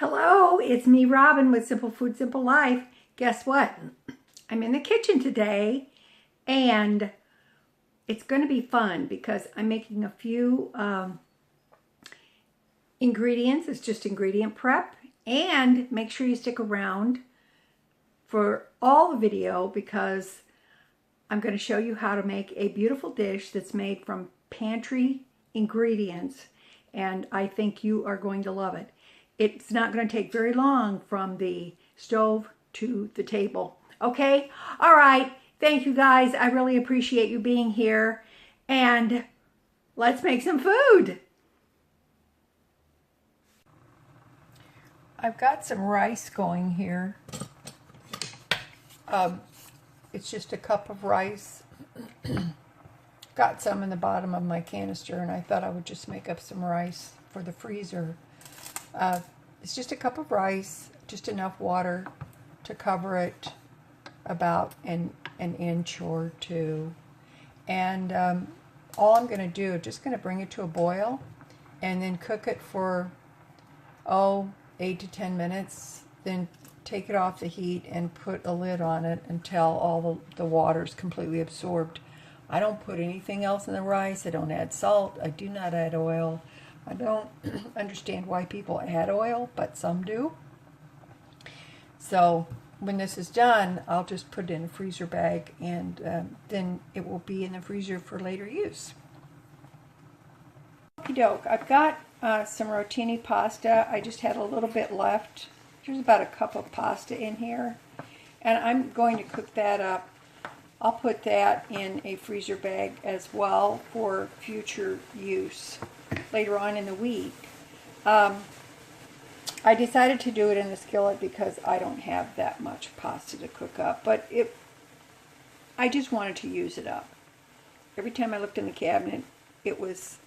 Hello, it's me, Robin, with Simple Food, Simple Life. Guess what? I'm in the kitchen today, and it's going to be fun because I'm making a few ingredients. It's just ingredient prep, and make sure you stick around for all the video because I'm going to show you how to make a beautiful dish that's made from Pantry ingredients, and I think you are going to love it. It's not going to take very long from the stove to the table. Okay? All right. Thank you, guys. I really appreciate you being here. And let's make some food. I've got some rice going here. It's just a cup of rice. Got some in the bottom of my canister, and I thought I would just make up some rice for the freezer. It's just a cup of rice, just enough water to cover it about an inch or two. And all I'm going to do, just going to bring it to a boil and then cook it for, 8 to 10 minutes. Then take it off the heat and put a lid on it until all the water is completely absorbed. I don't put anything else in the rice. I don't add salt. I do not add oil. I don't understand why people add oil, but some do. So when this is done, I'll just put it in a freezer bag, and then it will be in the freezer for later use. Okie doke. I've got some rotini pasta. I just had a little bit left. There's about a cup of pasta in here, and I'm going to cook that up. I'll put that in a freezer bag as well for future use later on in the week. I decided to do it in the skillet because I don't have that much pasta to cook up, but I just wanted to use it up. Every time I looked in the cabinet, it was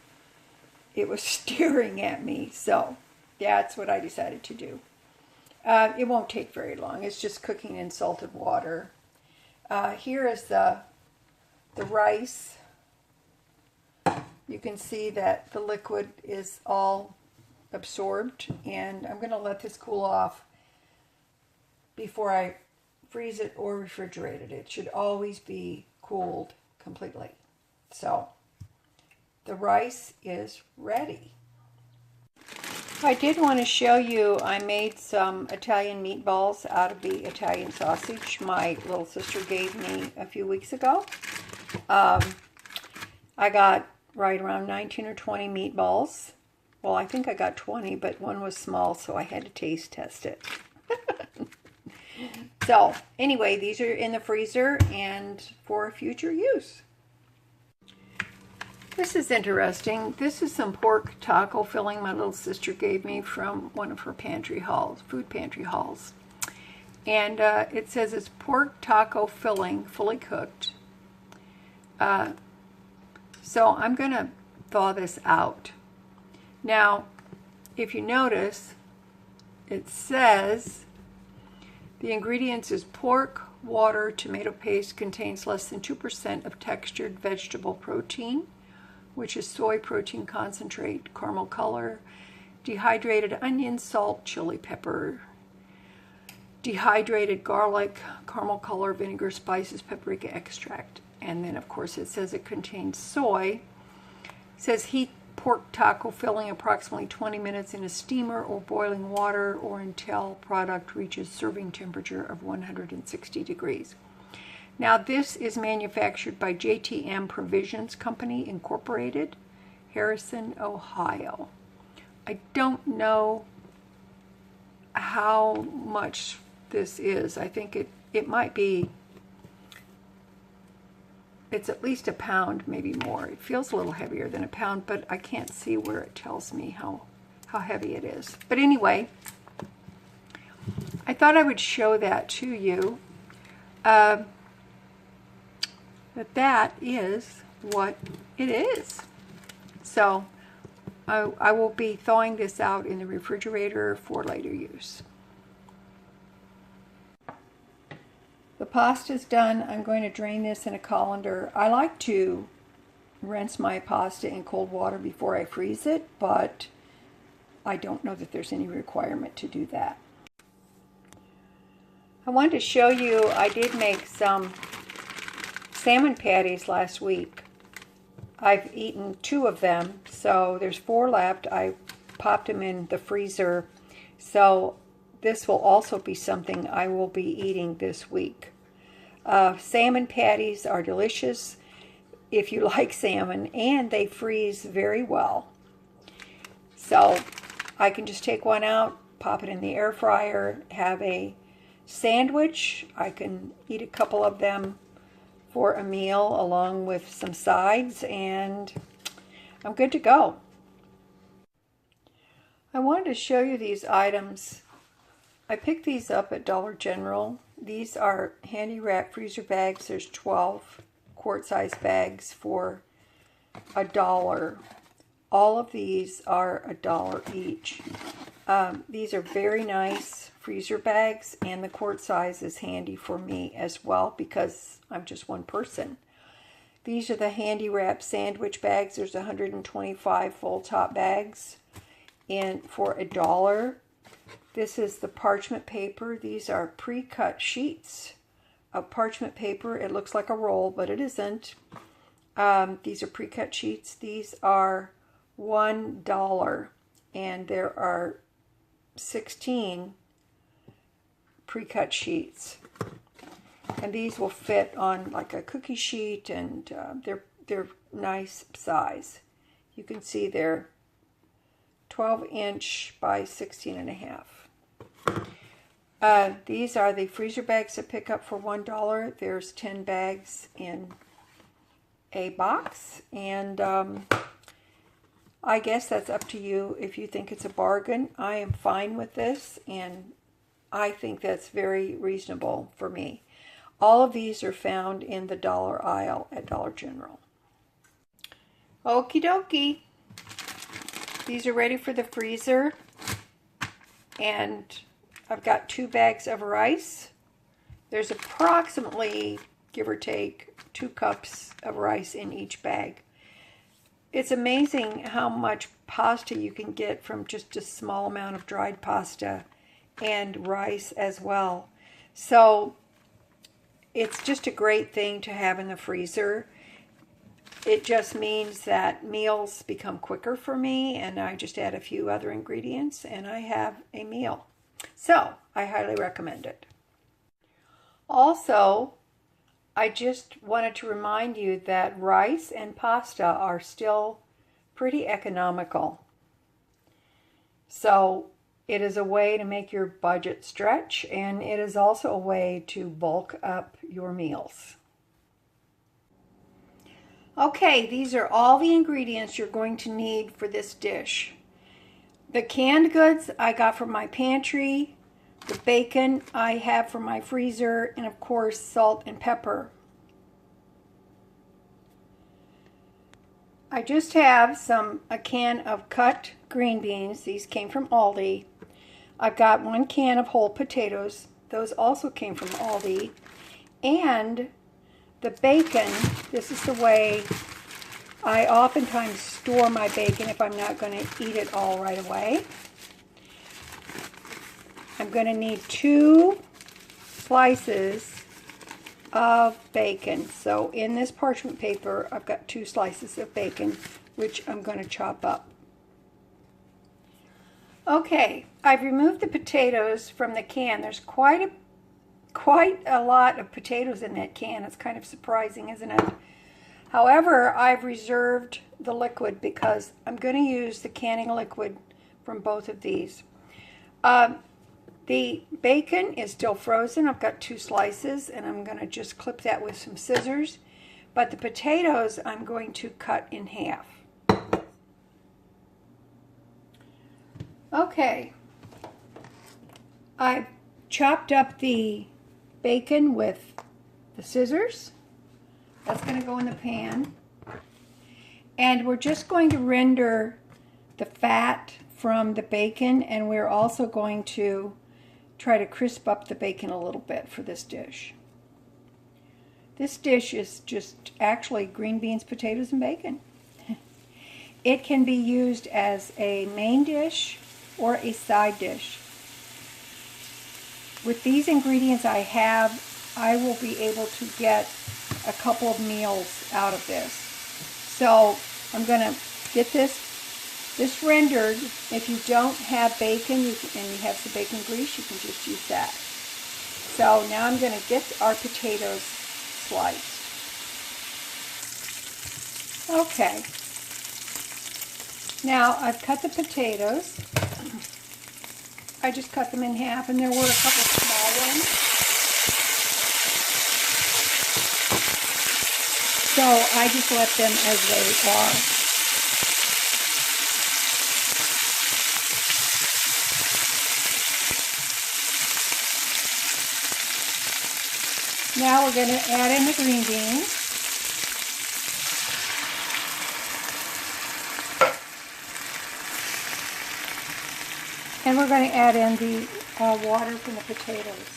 staring at me, so that's what I decided to do. It won't take very long. It's just cooking in salted water. Here is the rice. You can see that the liquid is all absorbed, and I'm going to let this cool off before I freeze it or refrigerate it. It should always be cooled completely. So the rice is ready. I did want to show you, I made some Italian meatballs out of the Italian sausage my little sister gave me a few weeks ago. I got right around 19 or 20 meatballs. Well, I think I got 20, but one was small, so I had to taste test it. So, anyway, these are in the freezer and for future use. This is interesting. This is some pork taco filling my little sister gave me from one of her pantry hauls, food pantry hauls. And it says it's pork taco filling, fully cooked. So I'm going to thaw this out. Now, if you notice, it says the ingredients is pork, water, tomato paste, contains less than 2% of textured vegetable protein, which is soy protein concentrate, caramel color, dehydrated onion, salt, chili pepper, dehydrated garlic, caramel color, vinegar, spices, paprika extract. And then, of course, it says it contains soy. It says heat pork taco filling approximately 20 minutes in a steamer or boiling water or until product reaches serving temperature of 160 degrees. Now, this is manufactured by JTM Provisions Company, Incorporated, Harrison, Ohio. I don't know how much this is. I think it might be, it's at least a pound, maybe more. It feels a little heavier than a pound, but I can't see where it tells me how heavy it is. But anyway, I thought I would show that to you. That is what it is. So I will be thawing this out in the refrigerator for later use. The pasta's done. I'm going to drain this in a colander. I like to rinse my pasta in cold water before I freeze it, but I don't know that there's any requirement to do that. I wanted to show you, I did make some salmon patties last week. I've eaten 2 of them, so there's 4 left. I popped them in the freezer, so this will also be something I will be eating this week. Salmon patties are delicious if you like salmon, and they freeze very well. So I can just take one out, pop it in the air fryer, have a sandwich. I can eat a couple of them for a meal along with some sides, and I'm good to go. I wanted to show you these items. I picked these up at Dollar General. These are handy wrap freezer bags. There's 12 quart-size bags for $1. All of these are $1 each. These are very nice freezer bags, and the quart size is handy for me as well because I'm just one person. These are the handy wrap sandwich bags. There's 125 full top bags for $1. This is the parchment paper. These are pre-cut sheets of parchment paper. It looks like a roll, but it isn't. These are pre-cut sheets. These are $1, and there are 16 pre-cut sheets, and these will fit on like a cookie sheet, and they're nice size. You can see they're 12-inch by 16.5. These are the freezer bags to pick up for $1. There's 10 bags in a box, and I guess that's up to you if you think it's a bargain. I am fine with this, and I think that's very reasonable for me. All of these are found in the dollar aisle at Dollar General. Okie dokie. These are ready for the freezer, and I've got 2 bags of rice. There's approximately, give or take, 2 cups of rice in each bag. It's amazing how much pasta you can get from just a small amount of dried pasta and rice as well. So it's just a great thing to have in the freezer. It just means that meals become quicker for me, and I just add a few other ingredients and I have a meal. So I highly recommend it. Also, I just wanted to remind you that rice and pasta are still pretty economical. So it is a way to make your budget stretch, and it is also a way to bulk up your meals. Okay, these are all the ingredients you're going to need for this dish. The canned goods I got from my pantry, the bacon I have from my freezer, and of course salt and pepper. I just have a can of cut green beans. These came from Aldi. I've got 1 can of whole potatoes. Those also came from Aldi. And the bacon, this is the way I oftentimes store my bacon if I'm not going to eat it all right away. I'm going to need 2 slices of bacon. So in this parchment paper, I've got 2 slices of bacon, which I'm going to chop up. Okay, I've removed the potatoes from the can. There's quite a lot of potatoes in that can. It's kind of surprising, isn't it? However, I've reserved the liquid because I'm going to use the canning liquid from both of these. The bacon is still frozen. I've got 2 slices, and I'm going to just clip that with some scissors. But the potatoes I'm going to cut in half. Okay. I've chopped up the bacon with the scissors. That's going to go in the pan. And we're just going to render the fat from the bacon, and we're also going to try to crisp up the bacon a little bit for this dish. This dish is just actually green beans, potatoes, and bacon. It can be used as a main dish, or a side dish. With these ingredients I have, I will be able to get a couple of meals out of this. So I'm going to get this rendered. If you don't have bacon and you have some bacon grease, you can just use that. So now I'm going to get our potatoes sliced. Okay. Now I've cut the potatoes. I just cut them in half, and there were a couple of small ones. So I just left them as they are. Now we're going to add in the green beans. And we're going to add in the water from the potatoes.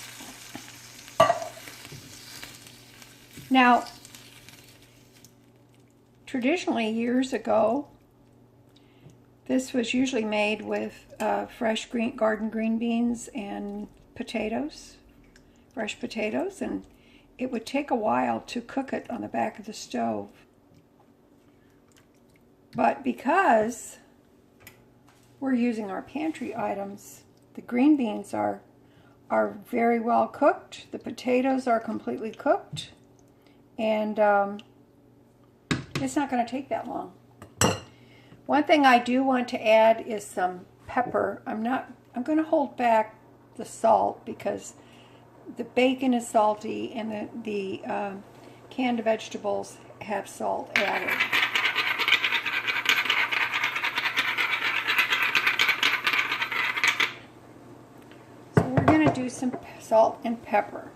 Now, traditionally, years ago, this was usually made with fresh garden green beans and potatoes, fresh potatoes, and it would take a while to cook it on the back of the stove. But because we're using our pantry items, the green beans are very well cooked, the potatoes are completely cooked, and it's not going to take that long. One thing I do want to add is some pepper. I'm going to hold back the salt because the bacon is salty and the canned vegetables have salt added. So we're going to do some salt and pepper.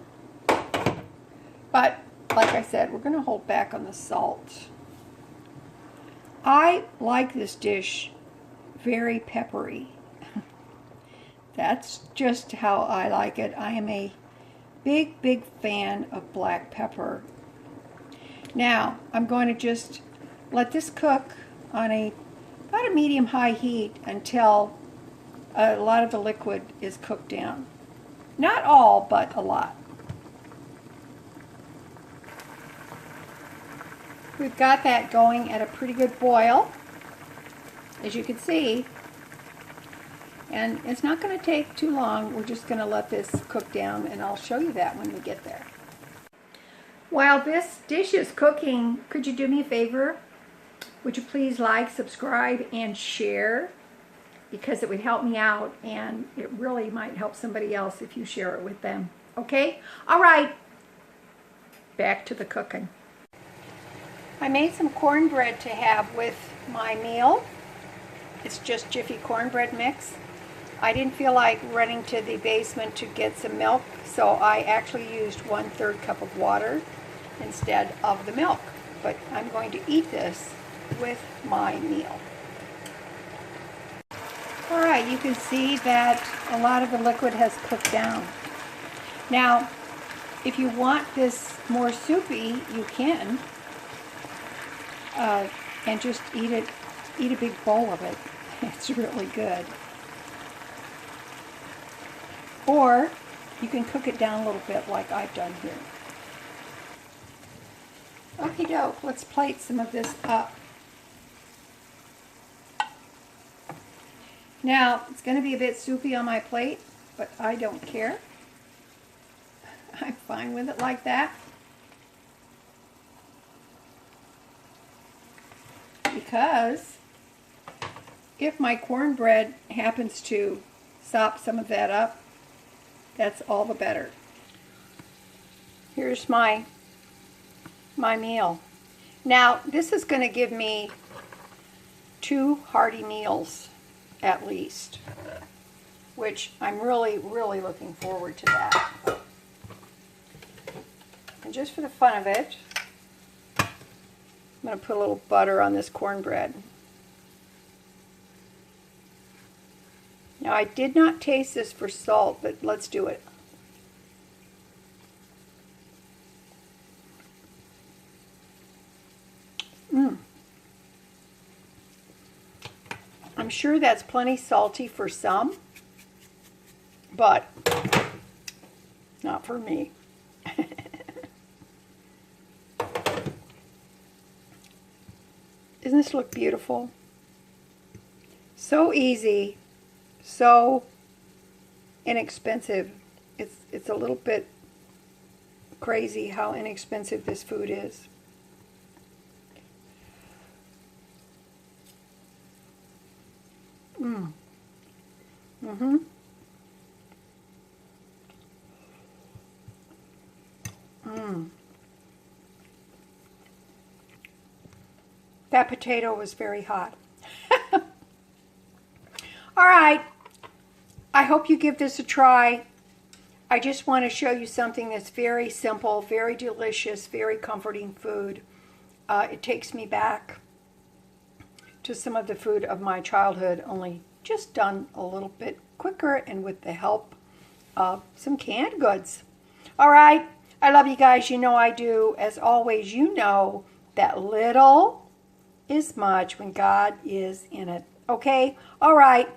But like I said, we're going to hold back on the salt. I like this dish very peppery. That's just how I like it. I am a big fan of black pepper. Now I'm going to just let this cook on about a medium-high heat until a lot of the liquid is cooked down. Not all, but a lot. We've got that going at a pretty good boil, as you can see. And it's not going to take too long. We're just going to let this cook down, and I'll show you that when we get there. While this dish is cooking, could you do me a favor? Would you please like, subscribe, and share? Because it would help me out, and it really might help somebody else if you share it with them. Okay? All right. Back to the cooking. I made some cornbread to have with my meal. It's just Jiffy cornbread mix. I didn't feel like running to the basement to get some milk, so I actually used 1/3 cup of water instead of the milk. But I'm going to eat this with my meal. Alright, you can see that a lot of the liquid has cooked down. Now, if you want this more soupy, you can. And just eat a big bowl of it. It's really good. Or you can cook it down a little bit like I've done here. Okie doke, let's plate some of this up. Now, it's going to be a bit soupy on my plate, but I don't care. I'm fine with it like that. Because if my cornbread happens to sop some of that up, that's all the better. Here's my meal. Now, this is going to give me 2 hearty meals at least, which I'm really looking forward to that. And just for the fun of it, I'm going to put a little butter on this cornbread. Now, I did not taste this for salt, but let's do it. I'm sure that's plenty salty for some, but not for me. Doesn't this look beautiful? So easy, so inexpensive. It's a little bit crazy how inexpensive this food is. Mm-hmm. That potato was very hot. All right. I hope you give this a try. I just want to show you something that's very simple, very delicious, very comforting food. It takes me back to some of the food of my childhood, only just done a little bit quicker and with the help of some canned goods. All right. I love you guys. You know I do. As always, you know that little is much when God is in it. Okay? All right.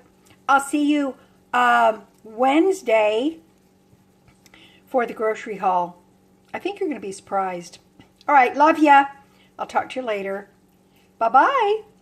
I'll see you Wednesday for the grocery haul. I think you're going to be surprised. All right. Love ya. I'll talk to you later. Bye-bye.